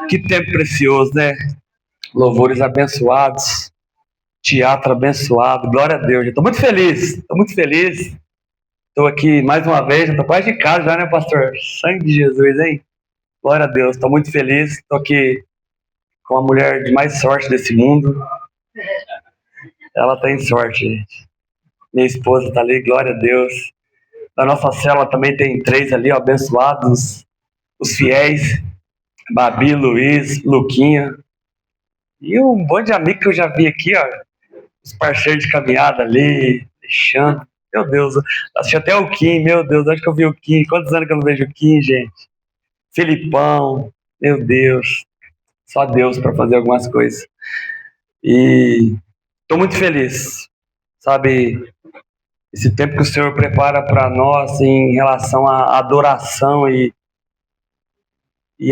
Que tempo precioso, né? Louvores abençoados, teatro abençoado, glória a Deus. Estou muito feliz, Estou aqui mais uma vez, estou quase de casa já, né, pastor? Sangue de Jesus, hein? Glória a Deus, estou muito feliz. Estou aqui com a mulher de mais sorte desse mundo. Ela tem sorte, gente. Minha esposa está ali, glória a Deus. Na nossa célula também tem 3 ali, ó, abençoados, os fiéis. Babi, Luiz, Luquinha. E um monte de amigo que eu já vi aqui, ó. Os parceiros de caminhada ali, Alexandre. Meu Deus, assisti até o Kim, meu Deus, acho que eu vi o Kim. Quantos anos que eu não vejo o Kim, gente? Filipão, meu Deus. Só Deus para fazer algumas coisas. E estou muito feliz, sabe? Esse tempo que o Senhor prepara para nós em relação à adoração e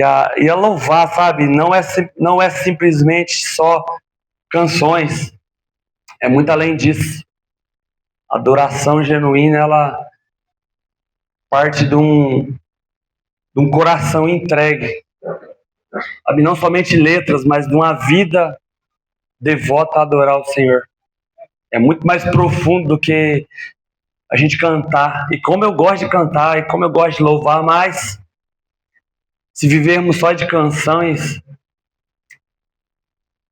a louvar, sabe? Não é simplesmente só canções, é muito além disso. A adoração genuína, ela parte de um coração entregue, sabe? Não somente letras, mas de uma vida devota a adorar o Senhor. É muito mais profundo do que a gente cantar. E como eu gosto de cantar, e como eu gosto de louvar, mas se vivermos só de canções,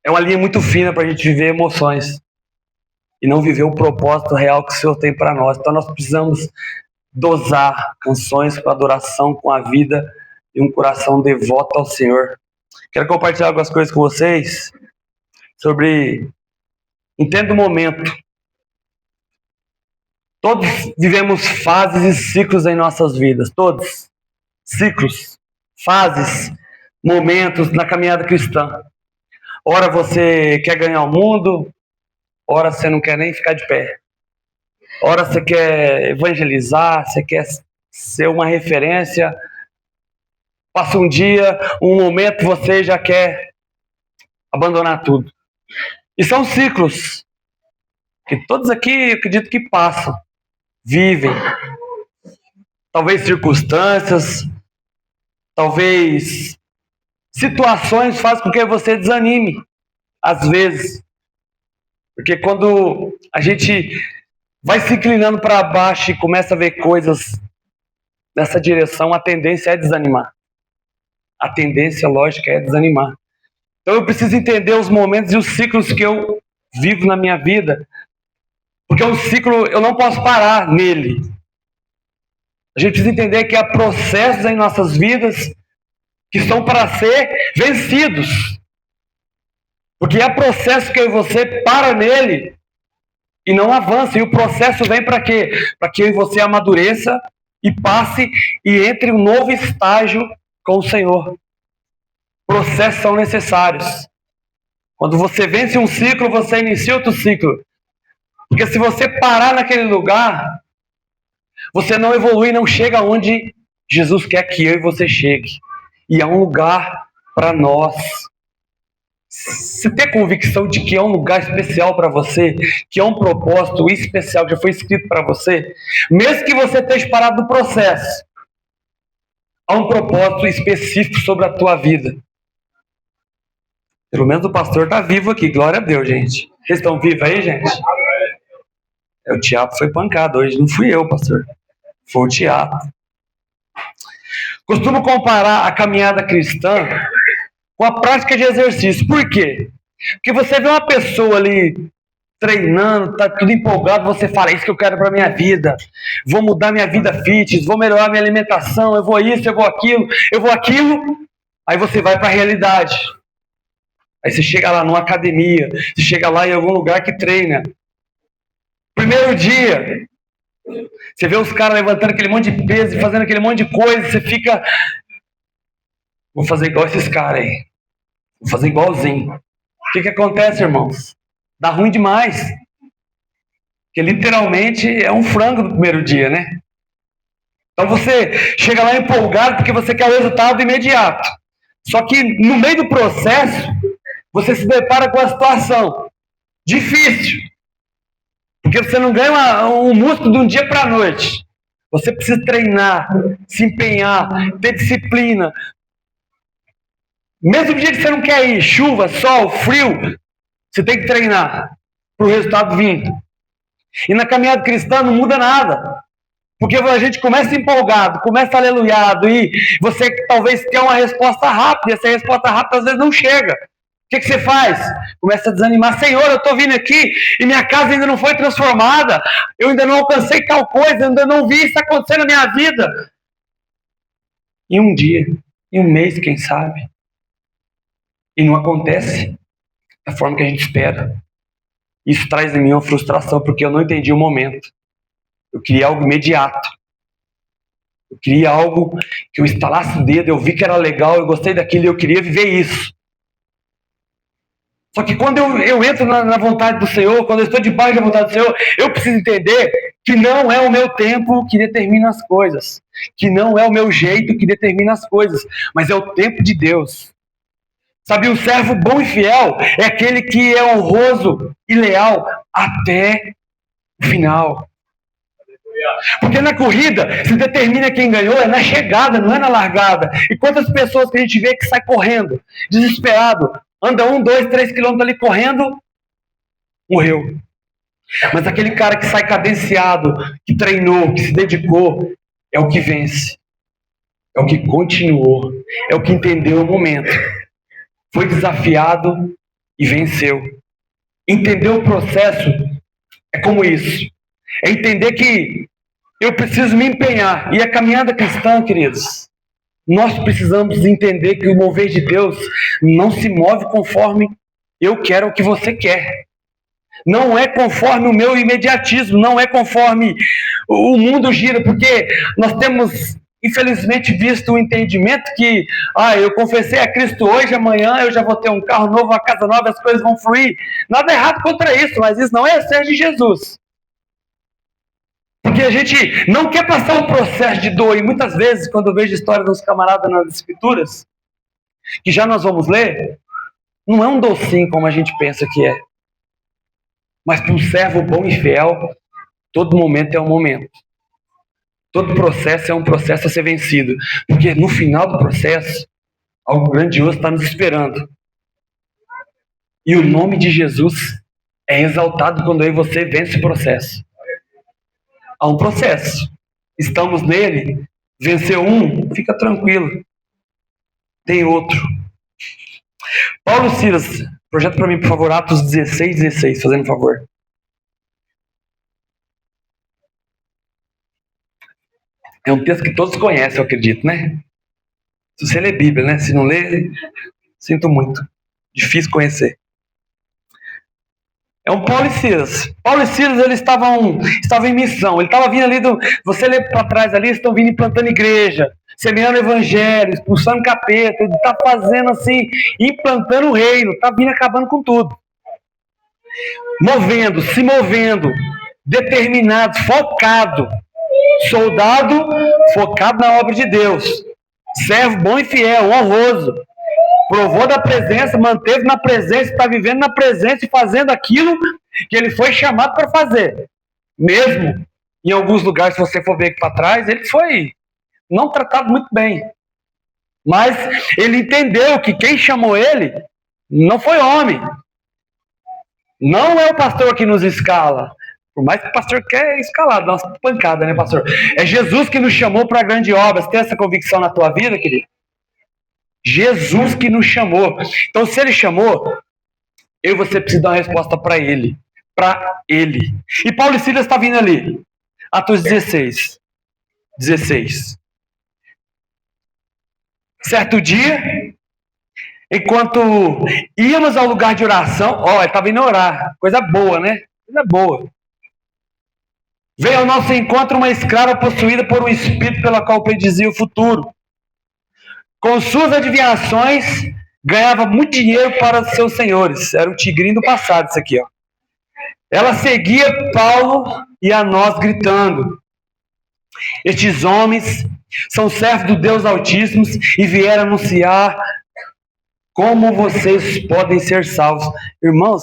é uma linha muito fina para a gente viver emoções e não viver o propósito real que o Senhor tem para nós. Então nós precisamos dosar canções com adoração, com a vida e um coração devoto ao Senhor. Quero compartilhar algumas coisas com vocês sobre... Entenda o momento. Todos vivemos fases e ciclos em nossas vidas. Todos. Ciclos, fases, momentos na caminhada cristã. Ora você quer ganhar o mundo, ora você não quer nem ficar de pé. Ora você quer evangelizar, você quer ser uma referência. Passa um dia, um momento, você já quer abandonar tudo. E são ciclos que todos aqui, eu acredito que passam, vivem. Talvez circunstâncias, talvez situações fazem com que você desanime, às vezes. Porque quando a gente vai se inclinando para baixo e começa a ver coisas nessa direção, a tendência é desanimar. A tendência lógica é desanimar. Então eu preciso entender os momentos e os ciclos que eu vivo na minha vida. Porque um ciclo, eu não posso parar nele. A gente precisa entender que há processos em nossas vidas que são para ser vencidos. Porque há processo que eu e você para nele e não avança. E o processo vem para quê? Para que eu e você amadureça e passe e entre um novo estágio com o Senhor. Processos são necessários. Quando você vence um ciclo, você inicia outro ciclo. Porque se você parar naquele lugar, você não evolui, não chega onde Jesus quer que eu e você chegue. E há um lugar para nós. Você tem convicção de que é um lugar especial para você, que é um propósito especial que já foi escrito para você, mesmo que você esteja parado no processo, há um propósito específico sobre a tua vida. Pelo menos o pastor está vivo aqui, glória a Deus, gente. Vocês estão vivos aí, gente? O teatro foi pancado hoje, não fui eu, pastor. Foi o teatro. Costumo comparar a caminhada cristã com a prática de exercício. Por quê? Porque você vê uma pessoa ali treinando, tá tudo empolgado, você fala, é isso que eu quero para minha vida. Vou mudar minha vida fitness, vou melhorar minha alimentação, eu vou isso, eu vou aquilo. Aí você vai para a realidade. Aí você chega lá numa academia, você chega lá em algum lugar que treina. Primeiro dia, você vê os caras levantando aquele monte de peso e fazendo aquele monte de coisa, você fica... Vou fazer igual esses caras aí. Vou fazer igualzinho. O que acontece, irmãos? Dá ruim demais. Porque literalmente é um frango no primeiro dia, né? Então você chega lá empolgado porque você quer o resultado imediato. Só que no meio do processo, você se depara com uma situação difícil. Porque você não ganha um músculo de um dia para a noite. Você precisa treinar, se empenhar, ter disciplina. Mesmo dia que você não quer ir, chuva, sol, frio, você tem que treinar para o resultado vir. E na caminhada cristã não muda nada. Porque a gente começa empolgado, começa aleluiado, e você talvez quer uma resposta rápida, e essa resposta rápida às vezes não chega. O que você faz? Começa a desanimar. Senhor, eu estou vindo aqui e minha casa ainda não foi transformada, eu ainda não alcancei tal coisa, eu ainda não vi isso acontecer na minha vida. Em um dia, em um mês, quem sabe? E não acontece da forma que a gente espera. Isso traz em mim uma frustração, porque eu não entendi o momento. Eu queria algo imediato. Eu queria algo que eu estalasse o dedo, eu vi que era legal, eu gostei daquilo e eu queria viver isso. Só que quando eu entro na vontade do Senhor, quando eu estou debaixo da vontade do Senhor, eu preciso entender que não é o meu tempo que determina as coisas. Que não é o meu jeito que determina as coisas. Mas é o tempo de Deus. Sabe, o servo bom e fiel é aquele que é honroso e leal até o final. Porque na corrida, se determina quem ganhou é na chegada, não é na largada. E quantas pessoas que a gente vê que sai correndo, desesperado, anda 1, 2, 3 quilômetros ali correndo, morreu. Mas aquele cara que sai cadenciado, que treinou, que se dedicou, é o que vence. É o que continuou. É o que entendeu o momento. Foi desafiado e venceu. Entender o processo é como isso. É entender que eu preciso me empenhar. E a caminhada cristã, queridos, nós precisamos entender que o mover de Deus não se move conforme eu quero o que você quer. Não é conforme o meu imediatismo, não é conforme o mundo gira, porque nós temos, infelizmente, visto o entendimento que eu confessei a Cristo hoje, amanhã eu já vou ter um carro novo, uma casa nova, as coisas vão fluir. Nada errado contra isso, mas isso não é ser de Jesus. Porque a gente não quer passar um processo de dor, e muitas vezes, quando eu vejo a história dos camaradas nas Escrituras, que já nós vamos ler, não é um docinho como a gente pensa que é. Mas para um servo bom e fiel, todo momento é um momento. Todo processo é um processo a ser vencido. Porque no final do processo, algo grandioso está nos esperando. E o nome de Jesus é exaltado quando eu e você vence o processo. Há um processo. Estamos nele, venceu um, fica tranquilo. Tem outro. Paulo Silas, projeta para mim, por favor, Atos 16, fazendo um favor. É um texto que todos conhecem, eu acredito, né? Se você lê Bíblia, né? Se não lê, sinto muito. Difícil conhecer. É um Paulo e Silas. Paulo e Silas, eles estavam em missão. Ele estava vindo ali, você lê para trás ali, eles estão vindo implantando igreja, semeando evangelho, expulsando capeta. Ele está fazendo assim, implantando o reino, está vindo acabando com tudo. Se movendo, determinado, focado. Soldado focado na obra de Deus. Servo bom e fiel, honroso. Provou da presença, manteve na presença, está vivendo na presença e fazendo aquilo que ele foi chamado para fazer. Mesmo em alguns lugares, se você for ver aqui para trás, ele foi não tratado muito bem. Mas ele entendeu que quem chamou ele não foi homem. Não é o pastor que nos escala. Por mais que o pastor quer escalar, dá uma pancada, né, pastor? É Jesus que nos chamou para grande obra. Você tem essa convicção na tua vida, querido? Jesus que nos chamou. Então, se ele chamou, eu e você precisa dar uma resposta para ele. Para ele. E Paulo e Silas está vindo ali. Atos 16. Certo dia, enquanto íamos ao lugar de oração, ele estava indo orar. Coisa boa, né? Coisa boa. Veio ao nosso encontro uma escrava possuída por um espírito pela qual predizia o futuro. Com suas adivinhações, ganhava muito dinheiro para seus senhores. Era o tigrinho do passado isso aqui, ó. Ela seguia Paulo e a nós gritando: estes homens são servos do Deus Altíssimo e vieram anunciar como vocês podem ser salvos. Irmão,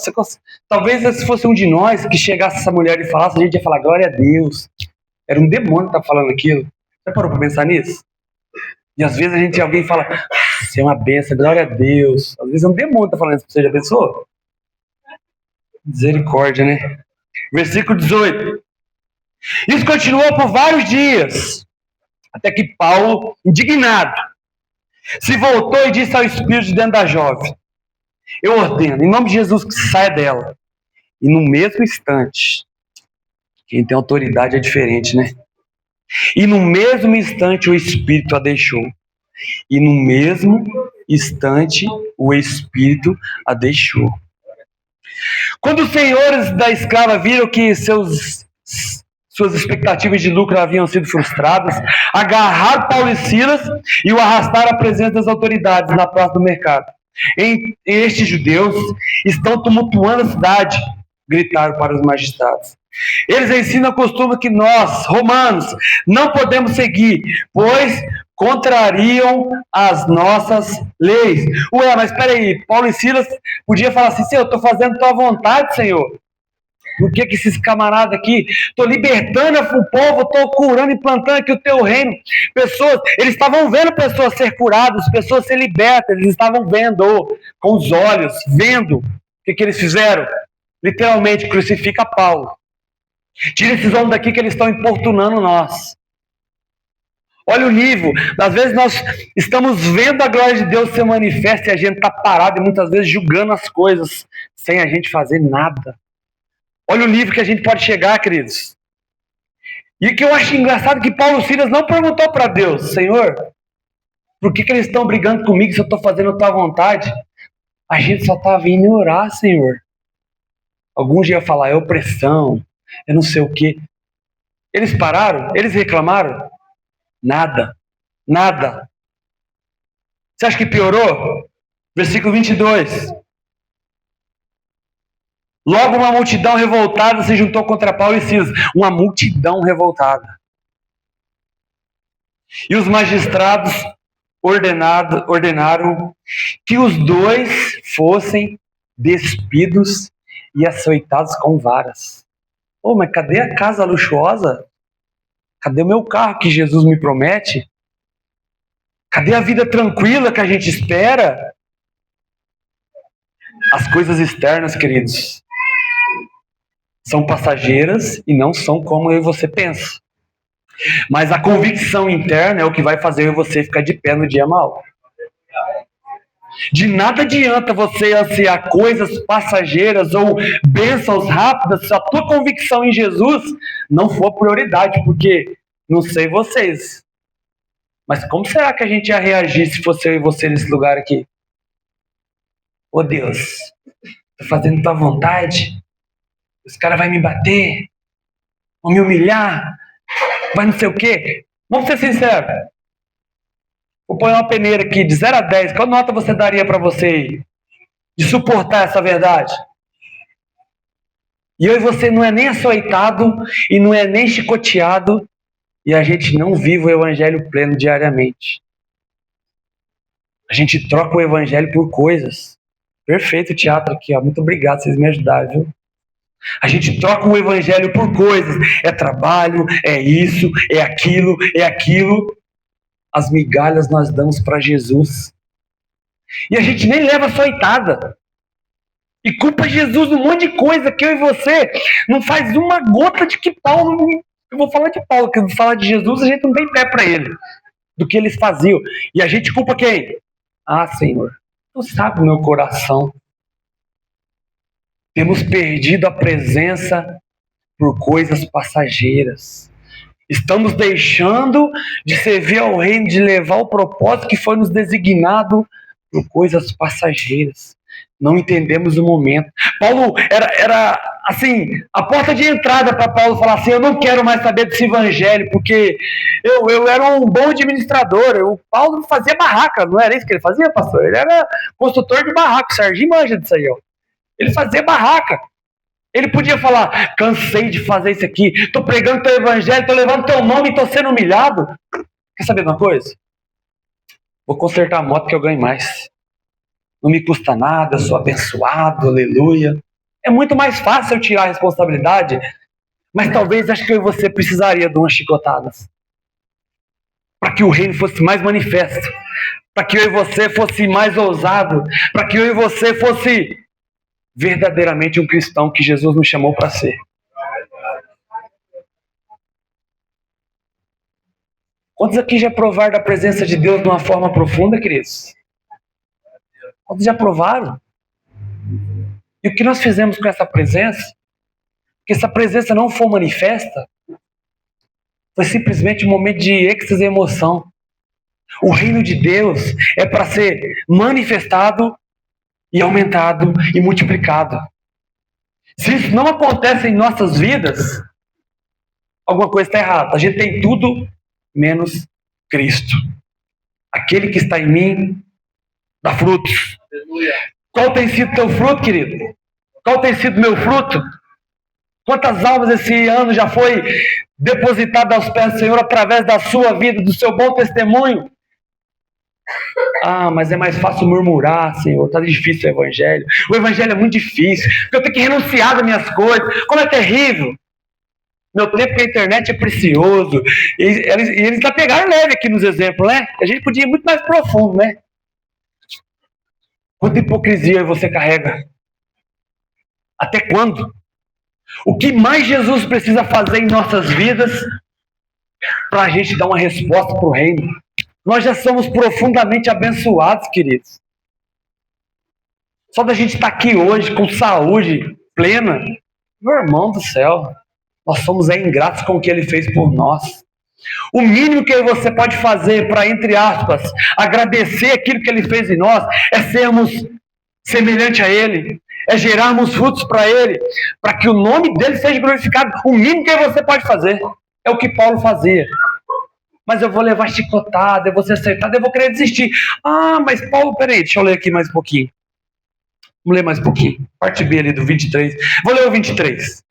talvez se fosse um de nós que chegasse essa mulher e falasse, a gente ia falar, glória a Deus. Era um demônio que estava falando aquilo. Você parou para pensar nisso? E às vezes alguém fala, Você é uma benção, glória a Deus. Às vezes é um demônio tá falando isso pra você, já pensou? Misericórdia, né? Versículo 18. Isso continuou por vários dias, até que Paulo, indignado, se voltou e disse ao espírito de dentro da jovem: eu ordeno, em nome de Jesus, que saia dela. E no mesmo instante, quem tem autoridade é diferente, né? E no mesmo instante o espírito a deixou. E no mesmo instante o espírito a deixou. Quando os senhores da escrava viram que suas expectativas de lucro haviam sido frustradas, agarraram Paulo e Silas e o arrastaram à presença das autoridades na praça do mercado. Estes judeus estão tumultuando a cidade, gritaram para os magistrados. Eles ensinam o costume que nós, romanos, não podemos seguir, pois contrariam as nossas leis. Ué, mas espera aí, Paulo e Silas podiam falar assim: Senhor, eu estou fazendo tua vontade, Senhor. Por que esses camaradas aqui, estou libertando o povo, estou curando e plantando aqui o teu reino. Pessoas, eles estavam vendo pessoas ser curadas, pessoas ser libertas, eles estavam vendo com os olhos, vendo. O que eles fizeram? Literalmente, crucifica Paulo. Tira esses homens daqui que eles estão importunando nós. Olha o nível. Às vezes nós estamos vendo a glória de Deus se manifesta e a gente está parado e muitas vezes julgando as coisas sem a gente fazer nada. Olha o nível que a gente pode chegar, queridos. E o que eu acho engraçado é que Paulo e Silas não perguntou para Deus: Senhor, por que eles estão brigando comigo se eu estou fazendo a tua vontade? A gente só está vindo orar, Senhor. Alguns iam falar: é opressão, é não sei o quê. Eles pararam? Eles reclamaram? Nada. Nada. Você acha que piorou? Versículo 22. Logo uma multidão revoltada se juntou contra Paulo e Silas. Uma multidão revoltada. E os magistrados ordenaram que os dois fossem despidos e açoitados com varas. Oh, mas cadê a casa luxuosa? Cadê o meu carro que Jesus me promete? Cadê a vida tranquila que a gente espera? As coisas externas, queridos, são passageiras e não são como eu e você pensa. Mas a convicção interna é o que vai fazer eu e você ficar de pé no dia mau. De nada adianta você ansiar coisas passageiras ou bênçãos rápidas se a tua convicção em Jesus não for prioridade, porque não sei vocês, mas como será que a gente ia reagir se fosse eu e você nesse lugar aqui? Oh Deus, tô fazendo tua vontade, os caras vão me bater, vão me humilhar, vai não sei o quê. Vamos ser sinceros. Vou pôr uma peneira aqui de 0 a 10. Qual nota você daria para você de suportar essa verdade? E eu e você não é nem açoitado e não é nem chicoteado e a gente não vive o evangelho pleno diariamente. A gente troca o evangelho por coisas. Perfeito o teatro aqui, ó. Muito obrigado, vocês me ajudaram, viu? A gente troca o evangelho por coisas. É trabalho, é isso, é aquilo, é aquilo. As migalhas nós damos para Jesus. E a gente nem leva açoitada. E culpa Jesus num monte de coisa que eu e você não faz uma gota de que Paulo... Eu vou falar de Paulo, porque falar de Jesus a gente não tem pé para ele. Do que eles faziam. E a gente culpa quem? Ah, Senhor, tu sabe o meu coração. Temos perdido a presença por coisas passageiras. Estamos deixando de servir ao reino, de levar o propósito que foi nos designado por coisas passageiras. Não entendemos o momento. Paulo era assim, a porta de entrada para Paulo falar assim: eu não quero mais saber desse evangelho, porque eu era um bom administrador. O Paulo fazia barraca, não era isso que ele fazia, pastor? Ele era construtor de barraca, o Serginho manja disso aí, ó. Ele fazia barraca. Ele podia falar: cansei de fazer isso aqui, estou pregando teu evangelho, estou levando teu nome e estou sendo humilhado. Quer saber de uma coisa? Vou consertar a moto que eu ganho mais. Não me custa nada, eu sou abençoado, aleluia. É muito mais fácil eu tirar a responsabilidade, mas talvez acho que eu e você precisaria de umas chicotadas para que o reino fosse mais manifesto, para que eu e você fosse mais ousado, para que eu e você fosse verdadeiramente um cristão que Jesus nos chamou para ser. Quantos aqui já provaram da presença de Deus de uma forma profunda, queridos? Quantos já provaram? E o que nós fizemos com essa presença? Que essa presença não foi manifesta, foi simplesmente um momento de êxtase e emoção. O reino de Deus é para ser manifestado e aumentado e multiplicado. Se isso não acontece em nossas vidas, alguma coisa está errada. A gente tem tudo menos Cristo. Aquele que está em mim dá frutos. Qual tem sido teu fruto, querido? Qual tem sido meu fruto? Quantas almas esse ano já foi depositada aos pés do Senhor através da sua vida, do seu bom testemunho? Ah, mas é mais fácil murmurar, Senhor, está difícil o evangelho. O evangelho é muito difícil, porque eu tenho que renunciar das minhas coisas. Como é terrível. Meu tempo com a internet é precioso. E eles já pegaram leve aqui nos exemplos, né? A gente podia ir muito mais profundo, né? Quanta hipocrisia você carrega? Até quando? O que mais Jesus precisa fazer em nossas vidas para a gente dar uma resposta para o reino? Nós já somos profundamente abençoados, queridos. Só da gente estar aqui hoje com saúde plena, meu irmão do céu, nós somos ingratos com o que Ele fez por nós. O mínimo que você pode fazer para, entre aspas, agradecer aquilo que Ele fez em nós é sermos semelhantes a Ele, é gerarmos frutos para Ele, para que o nome dEle seja glorificado. O mínimo que você pode fazer é o que Paulo fazia. Mas eu vou levar chicotada, eu vou ser acertado, eu vou querer desistir. Ah, mas Paulo, peraí, deixa eu ler aqui mais um pouquinho. Vamos ler mais um pouquinho. Parte B ali do 23. Vou ler o 23.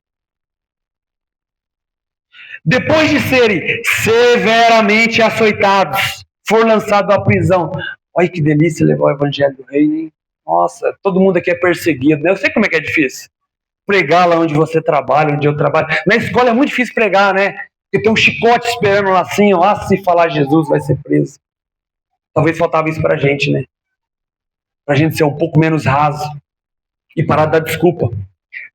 Depois de serem severamente açoitados, foram lançados à prisão. Olha que delícia levar o evangelho do reino, hein? Nossa, todo mundo aqui é perseguido, né? Eu sei como é que é difícil. Pregar lá onde você trabalha, onde eu trabalho. Na escola é muito difícil pregar, né? Porque tem um chicote esperando lá assim, ó, se falar Jesus vai ser preso. Talvez faltava isso pra gente, né? Pra gente ser um pouco menos raso e parar de dar desculpa.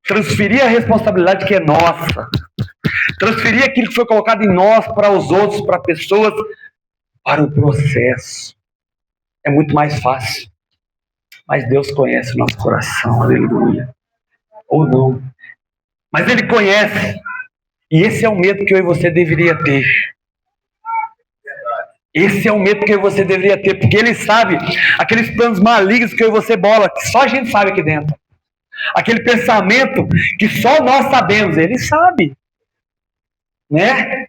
Transferir a responsabilidade que é nossa. Transferir aquilo que foi colocado em nós para os outros, para pessoas, para o processo. É muito mais fácil. Mas Deus conhece o nosso coração, aleluia. Ou não. Mas Ele conhece. E esse é o medo que eu e você deveria ter. Esse é o medo que eu e você deveria ter, porque Ele sabe aqueles planos malignos que eu e você bola, que só a gente sabe aqui dentro. Aquele pensamento que só nós sabemos, Ele sabe. Né?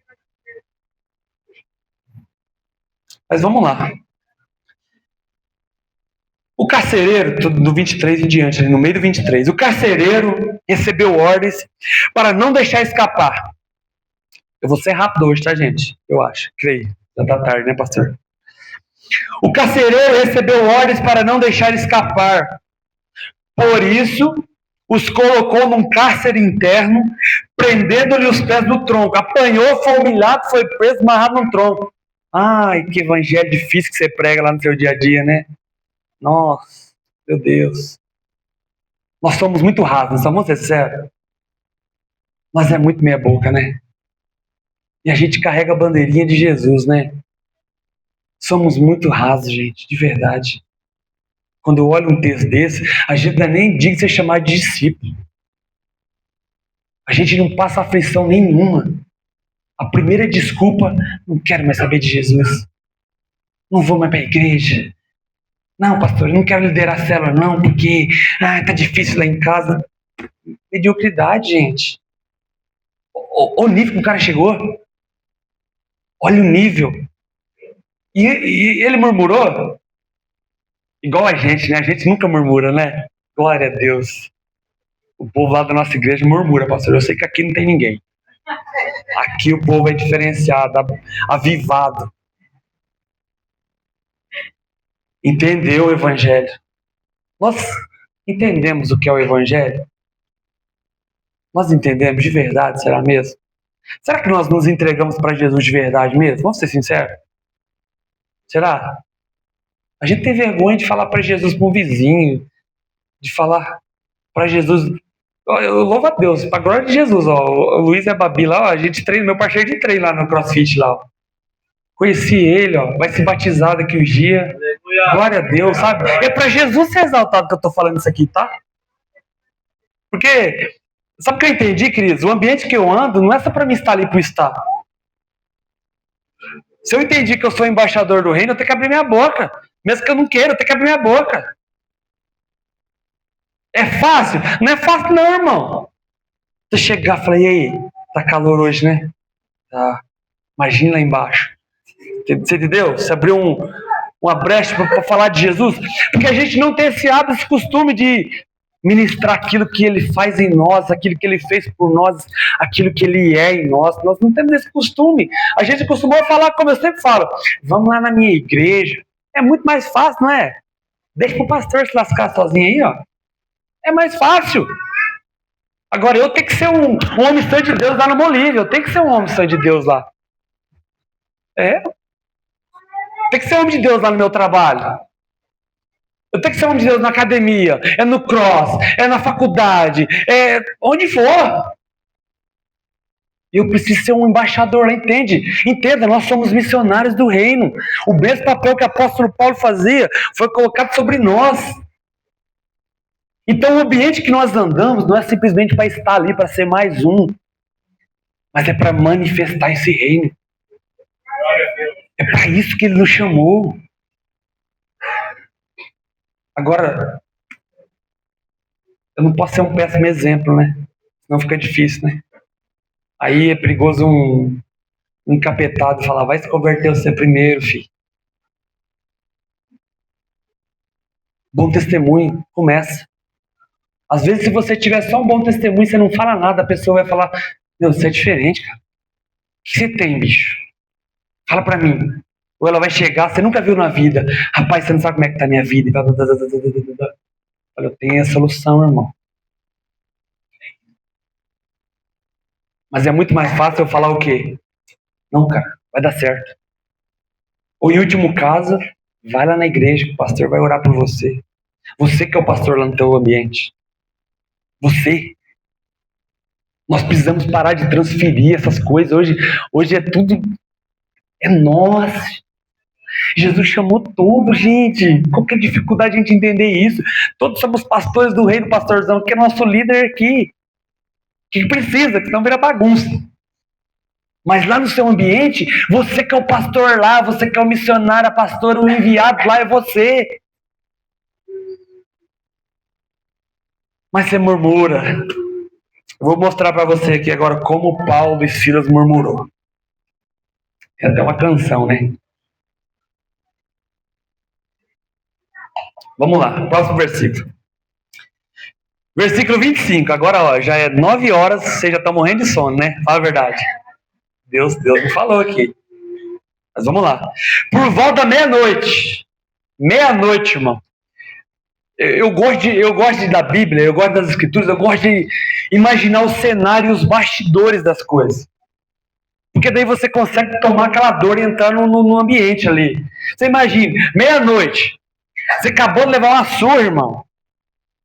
Mas vamos lá. O carcereiro, do 23 em diante, no meio do 23, o carcereiro recebeu ordens para não deixar escapar. Eu vou ser rápido hoje, tá, gente? Eu acho, creio. Já tá tarde, né, pastor? O carcereiro recebeu ordens para não deixar escapar. Por isso, os colocou num cárcere interno, prendendo-lhe os pés no tronco. Apanhou, foi humilhado, foi preso, amarrado num tronco. Ai, que evangelho difícil que você prega lá no seu dia a dia, né? Nossa, meu Deus. Nós somos muito rasos, vamos ser sinceros. Mas é muito meia boca, né? E a gente carrega a bandeirinha de Jesus, né? Somos muito rasos, gente, de verdade. Quando eu olho um texto desse, a gente não é nem digno de ser chamado de discípulo. A gente não passa aflição nenhuma. A primeira desculpa, não quero mais saber de Jesus. Não vou mais para a igreja. Não, pastor, eu não quero liderar a célula, não, porque tá difícil lá em casa. Mediocridade, gente. O nível que o cara chegou. Olha o nível. E ele murmurou? Igual a gente, né? A gente nunca murmura, né? Glória a Deus. O povo lá da nossa igreja murmura, pastor. Eu sei que aqui não tem ninguém. Aqui o povo é diferenciado, avivado. Entendeu o evangelho? Nós entendemos o que é o evangelho? Nós entendemos de verdade, será mesmo? Será que nós nos entregamos para Jesus de verdade mesmo? Vamos ser sinceros? Será? A gente tem vergonha de falar para Jesus, para um vizinho, de falar para Jesus. Eu louvo a Deus, para a glória de Jesus. Ó, o Luiz e a Babi lá, ó, a gente treina, meu parceiro de treino lá no CrossFit lá. Ó. Conheci ele, ó, vai se batizar daqui uns dias. Glória a Deus, sabe? É para Jesus ser exaltado que eu tô falando isso aqui, tá? Porque, sabe o que eu entendi, queridos? O ambiente que eu ando não é só para mim estar ali por estar. Se eu entendi que eu sou embaixador do reino, eu tenho que abrir minha boca. Mesmo que eu não queira, eu tenho que abrir minha boca. É fácil? Não é fácil não, irmão. Você chegar e falar, e aí? Tá calor hoje, né? Tá. Imagina lá embaixo. Você entendeu? Você abriu uma brecha para falar de Jesus. Porque a gente não tem esse hábito, esse costume de ministrar aquilo que ele faz em nós, aquilo que ele fez por nós, aquilo que ele é em nós. Nós não temos esse costume. A gente costumou falar, como eu sempre falo, vamos lá na minha igreja. É muito mais fácil, não é? Deixa pro pastor se lascar sozinho aí, ó. É mais fácil. Agora, eu tenho que ser um homem santo de Deus lá no Bolívia. Eu tenho que ser um homem santo de Deus lá. É. Tem que ser homem de Deus lá no meu trabalho. Eu tenho que ser homem de Deus na academia, é no cross, é na faculdade, é onde for. Eu preciso ser um embaixador lá, entende? Entenda, nós somos missionários do reino. O mesmo papel que o apóstolo Paulo fazia foi colocado sobre nós. Então o ambiente que nós andamos não é simplesmente para estar ali, para ser mais um, mas é para manifestar esse reino. É para isso que ele nos chamou. Agora, eu não posso ser um péssimo exemplo, né? Senão fica difícil, né? Aí é perigoso um encapetado falar, vai se converter você primeiro, filho. Bom testemunho, começa. Às vezes, se você tiver só um bom testemunho, você não fala nada, a pessoa vai falar, meu, você é diferente, cara. O que você tem, bicho? Fala pra mim. Ou ela vai chegar, você nunca viu na vida. Rapaz, você não sabe como é que tá a minha vida. Olha, eu tenho a solução, irmão. Mas é muito mais fácil eu falar o quê? Não, cara, vai dar certo. Ou em último caso, vai lá na igreja, que o pastor vai orar por você. Você que é o pastor lá no teu ambiente. Você. Nós precisamos parar de transferir essas coisas. Hoje é tudo... É nós. Jesus chamou todos, gente. Qual que é a dificuldade de a gente entender isso? Todos somos pastores do reino, pastorzão, que é nosso líder aqui. Que precisa, que senão vira bagunça. Mas lá no seu ambiente, você que é o pastor lá, você que é o missionário, a pastora, o enviado lá é você. Mas você murmura. Eu vou mostrar para você aqui agora como Paulo e Silas murmurou. Tem até uma canção, né? Vamos lá, próximo versículo. Versículo 25. Agora, ó, já é 9 horas, você já está morrendo de sono, né? Fala a verdade. Deus me falou aqui. Mas vamos lá. Por volta da meia-noite. Meia-noite, irmão. Eu gosto da Bíblia, eu gosto das Escrituras, eu gosto de imaginar o cenário e os bastidores das coisas. Porque daí você consegue tomar aquela dor e entrar no ambiente ali. Você imagina, meia-noite. Você acabou de levar uma surra, irmão.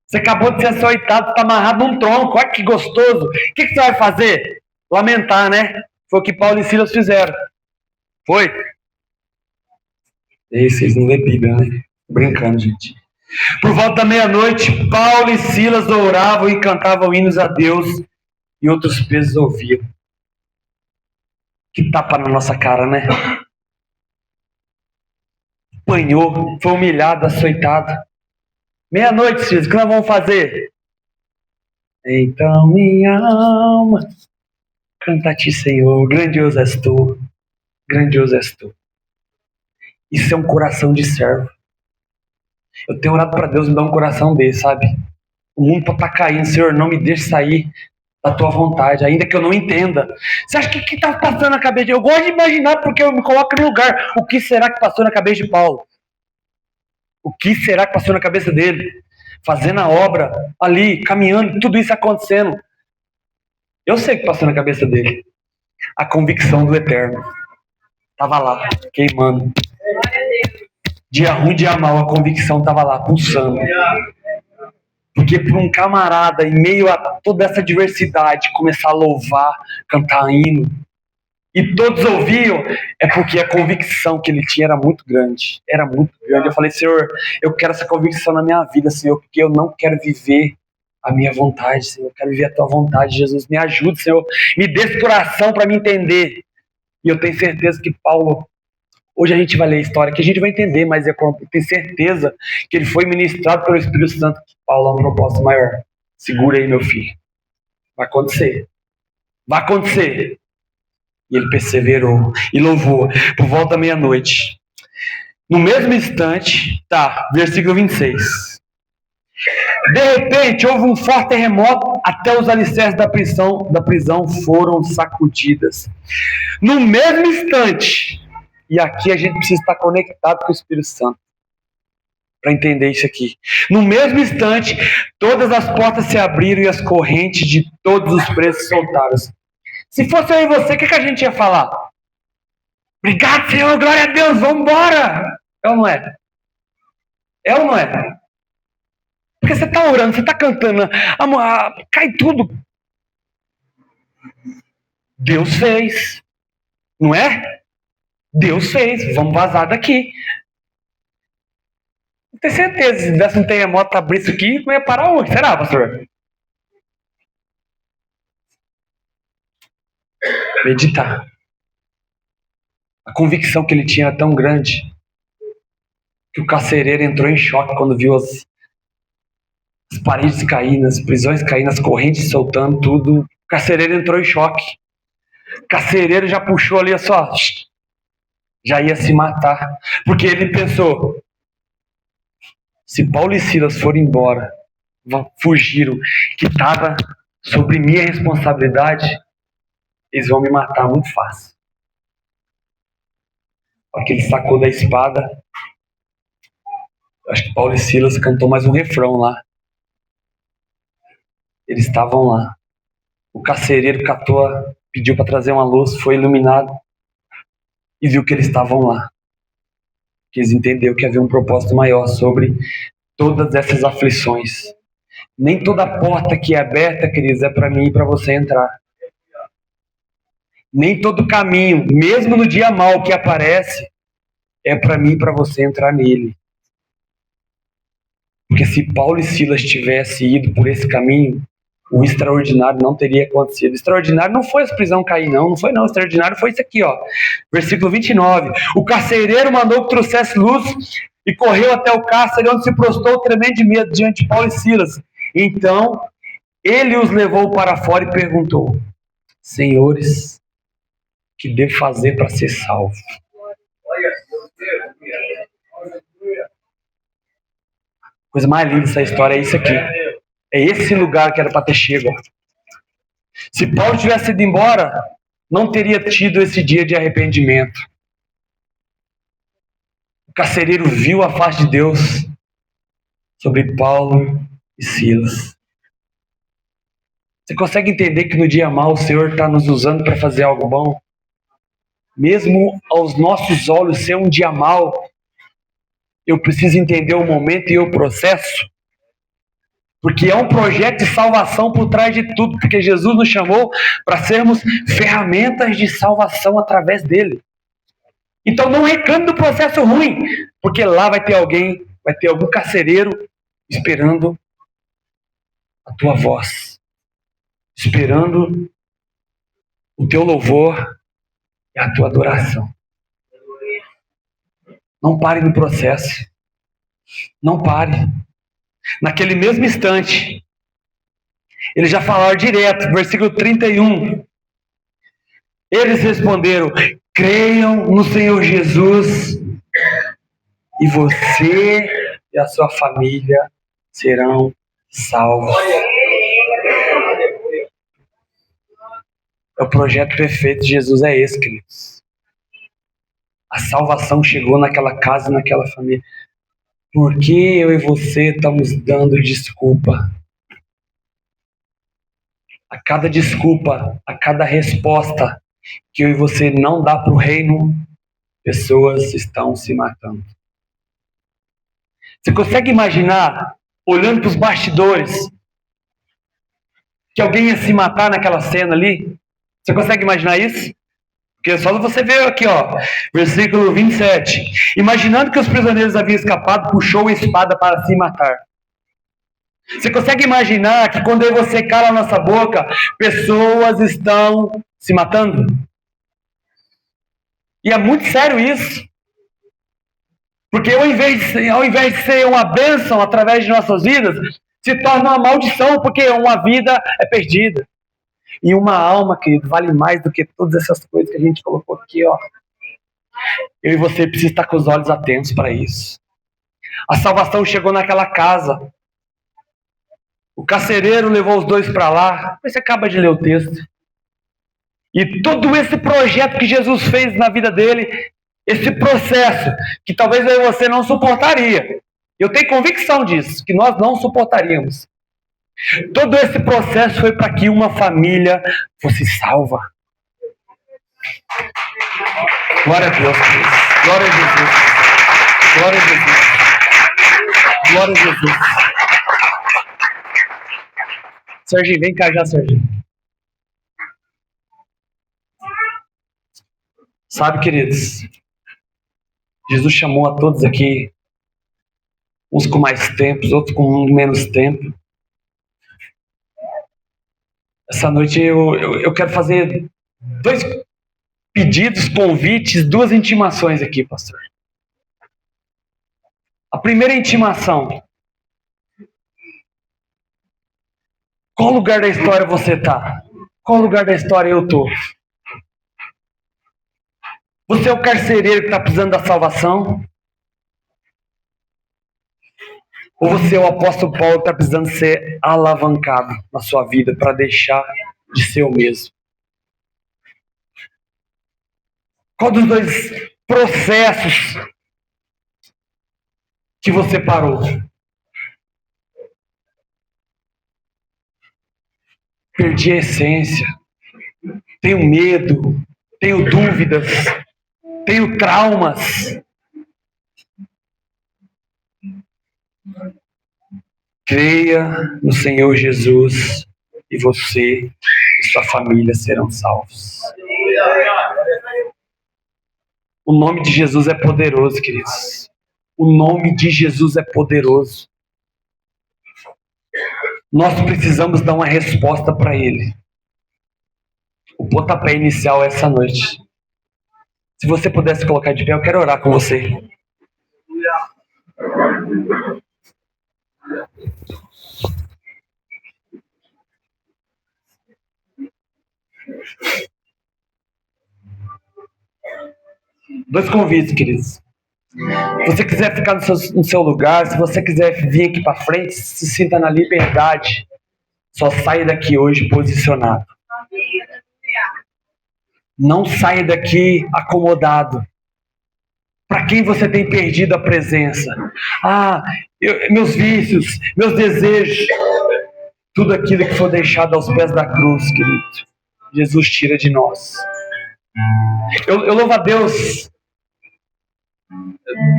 Você acabou de ser açoitado, está amarrado num tronco. Olha que gostoso. O que você vai fazer? Lamentar, né? Foi o que Paulo e Silas fizeram. Foi? E aí, vocês não lê Bíblia, né? Brincando, gente. Por volta da meia-noite, Paulo e Silas oravam e cantavam hinos a Deus e outros presos ouviam. Que tapa na nossa cara, né? Apanhou, foi humilhado, açoitado. Meia-noite, Silas, o que nós vamos fazer? Então minha alma canta a ti, Senhor, grandioso és tu, grandioso és tu. Isso é um coração de servo. Eu tenho orado para Deus me dar um coração desse, sabe? O mundo pode estar caindo, Senhor, não me deixe sair da tua vontade, ainda que eu não entenda. Você acha que o que está passando na cabeça de... Eu gosto de imaginar porque eu me coloco no lugar. O que será que passou na cabeça de Paulo? O que será que passou na cabeça dele? Fazendo a obra, ali, caminhando, tudo isso acontecendo. Eu sei o que passou na cabeça dele. A convicção do eterno. Estava lá, queimando. Dia ruim, dia mal, a convicção estava lá, pulsando. Porque para um camarada, em meio a toda essa diversidade, começar a louvar, cantar hino, e todos ouviam, é porque a convicção que ele tinha era muito grande. Era muito grande. Eu falei, Senhor, eu quero essa convicção na minha vida, Senhor, porque eu não quero viver a minha vontade, Senhor. Eu quero viver a tua vontade, Jesus. Me ajude, Senhor. Me dê esse coração para me entender. E eu tenho certeza que Paulo, hoje a gente vai ler a história, que a gente vai entender, mas eu tenho certeza que ele foi ministrado pelo Espírito Santo, que Paulo é um propósito maior. Segura aí, meu filho. Vai acontecer. Vai acontecer. E ele perseverou e louvou por volta da meia-noite. No mesmo instante, versículo 26. De repente, houve um forte terremoto, até os alicerces da prisão foram sacudidas. No mesmo instante, e aqui a gente precisa estar conectado com o Espírito Santo para entender isso aqui. No mesmo instante, todas as portas se abriram e as correntes de todos os presos soltaram. Se fosse eu e você, o que a gente ia falar? Obrigado, Senhor, glória a Deus, vamos embora! É ou não é? É ou não é? Porque você está orando, você está cantando, cai tudo. Deus fez. Não é? Deus fez, vamos vazar daqui. Não tenho certeza, se desse um terremoto, abrir isso aqui, não ia parar hoje. Será, pastor? Meditar. A convicção que ele tinha era tão grande que o carcereiro entrou em choque quando viu as paredes caindo, as prisões caindo, as correntes soltando, tudo. O carcereiro entrou em choque. O carcereiro já puxou ali, só, já ia se matar. Porque ele pensou, se Paulo e Silas forem embora, fugiram, que estava sobre minha responsabilidade, eles vão me matar muito fácil. Porque ele sacou da espada. Acho que Paulo e Silas cantou mais um refrão lá. Eles estavam lá. O carcereiro pediu para trazer uma luz, foi iluminado e viu que eles estavam lá. Que eles entenderam que havia um propósito maior sobre todas essas aflições. Nem toda porta que é aberta, queridos, é para mim e para você entrar. Nem todo caminho, mesmo no dia mau que aparece, é para mim e para você entrar nele. Porque se Paulo e Silas tivessem ido por esse caminho, o extraordinário não teria acontecido. O extraordinário não foi a prisão cair, não foi não. O extraordinário foi isso aqui, ó. Versículo 29. O carcereiro mandou que trouxesse luz e correu até o cárcere, onde se prostrou tremendo de medo diante de Paulo e Silas. Então, ele os levou para fora e perguntou: Senhores, o que devo fazer para ser salvo? A coisa mais linda dessa história é isso aqui. É esse lugar que era para ter chego. Se Paulo tivesse ido embora, não teria tido esse dia de arrependimento. O carcereiro viu a face de Deus sobre Paulo e Silas. Você consegue entender que no dia mau o Senhor está nos usando para fazer algo bom? Mesmo aos nossos olhos ser um dia mau, eu preciso entender o momento e o processo. Porque é um projeto de salvação por trás de tudo, porque Jesus nos chamou para sermos ferramentas de salvação através dele. Então não reclame do processo ruim, porque lá vai ter algum carcereiro esperando a tua voz, esperando o teu louvor e a tua adoração. Não pare no processo. Não pare. Naquele mesmo instante, eles já falaram direto, versículo 31. Eles responderam: creiam no Senhor Jesus e você e a sua família serão salvos. O projeto perfeito de Jesus é esse, queridos. A salvação chegou naquela casa, naquela família. Por que eu e você estamos dando desculpa? A cada desculpa, a cada resposta que eu e você não dá para o reino, pessoas estão se matando. Você consegue imaginar, olhando para os bastidores, que alguém ia se matar naquela cena ali? Você consegue imaginar isso? Porque só você vê aqui, ó, versículo 27. Imaginando que os prisioneiros haviam escapado, puxou a espada para se matar. Você consegue imaginar que quando eu e você cala a nossa boca, pessoas estão se matando? E é muito sério isso. Porque ao invés de ser uma bênção através de nossas vidas, se torna uma maldição, porque uma vida é perdida. E uma alma, querido, vale mais do que todas essas coisas que a gente colocou aqui, ó. Eu e você precisamos estar com os olhos atentos para isso. A salvação chegou naquela casa. O carcereiro levou os dois para lá. Você acaba de ler o texto. E todo esse projeto que Jesus fez na vida dele, esse processo, que talvez eu e você não suportaria. Eu tenho convicção disso, que nós não suportaríamos. Todo esse processo foi para que uma família fosse salva. Glória a Deus, Deus. Glória a Jesus. Glória a Jesus. Glória a Jesus. Serginho, vem cá já, Serginho. Sabe, queridos, Jesus chamou a todos aqui, uns com mais tempo, outros com menos tempo. Essa noite eu quero fazer 2 pedidos, convites, 2 intimações aqui, pastor. A primeira intimação. Qual lugar da história você está? Qual lugar da história eu estou? Você é o carcereiro que está precisando da salvação? Ou você é o apóstolo Paulo que está precisando ser alavancado na sua vida para deixar de ser o mesmo? Qual dos 2 processos que você parou? Perdi a essência. Tenho medo. Tenho dúvidas. Tenho traumas. Creia no Senhor Jesus e você e sua família serão salvos. O nome de Jesus é poderoso, queridos. O nome de Jesus é poderoso. Nós precisamos dar uma resposta para Ele. O pontapé inicial é essa noite. Se você pudesse colocar de pé, eu quero orar com você. Dois convites, queridos. Se você quiser ficar no seu lugar, se você quiser vir aqui para frente, se sinta na liberdade. Só saia daqui hoje posicionado. Não saia daqui acomodado. Para quem você tem perdido a presença? Meus vícios, meus desejos, tudo aquilo que for deixado aos pés da cruz, querido, Jesus tira de nós. Eu louvo a Deus.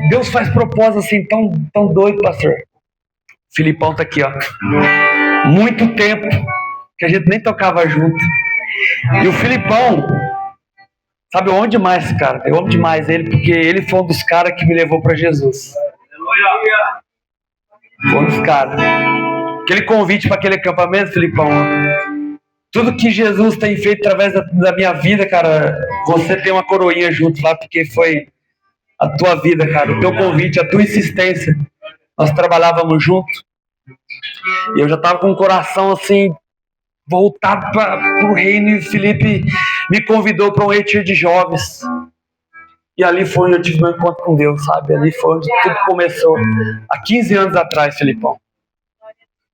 Deus faz propósito assim tão doido, pastor. Filipão tá aqui, ó. Muito tempo que a gente nem tocava junto. E o Filipão, sabe, eu amo demais esse cara. Eu amo demais ele, porque ele foi um dos caras que me levou para Jesus. Foi um dos caras. Aquele convite para aquele acampamento, Filipão. Tudo que Jesus tem feito através da minha vida, cara, você tem uma coroinha junto lá, porque foi a tua vida, cara, o teu convite, a tua insistência. Nós trabalhávamos juntos. E eu já estava com o coração assim, voltado para o reino, e o Felipe me convidou para um retiro de jovens. E ali foi onde eu tive meu encontro com Deus, sabe? Ali foi onde tudo começou. Há 15 anos atrás, Felipão.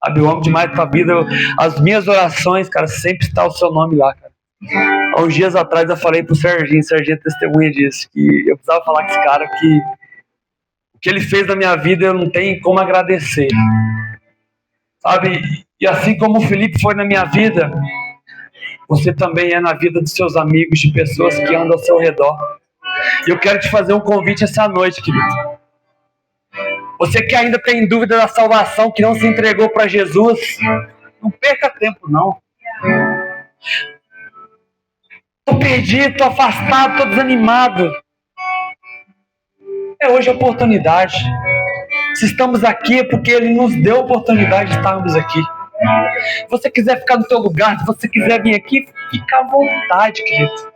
Sabe, eu amo demais tua vida. As minhas orações, cara, sempre está o seu nome lá, cara. Há uns dias atrás eu falei pro Serginho é testemunha disso, que eu precisava falar com esse cara que o que ele fez na minha vida eu não tenho como agradecer. Sabe? E assim como o Felipe foi na minha vida, você também é na vida dos seus amigos, de pessoas que andam ao seu redor. E eu quero te fazer um convite essa noite, querido. Você que ainda tem dúvida da salvação, que não se entregou para Jesus, não perca tempo, não. Tô perdido, tô afastado, tô desanimado. É hoje a oportunidade. Se estamos aqui é porque Ele nos deu a oportunidade de estarmos aqui. Se você quiser ficar no teu lugar, se você quiser vir aqui, fica à vontade, querido.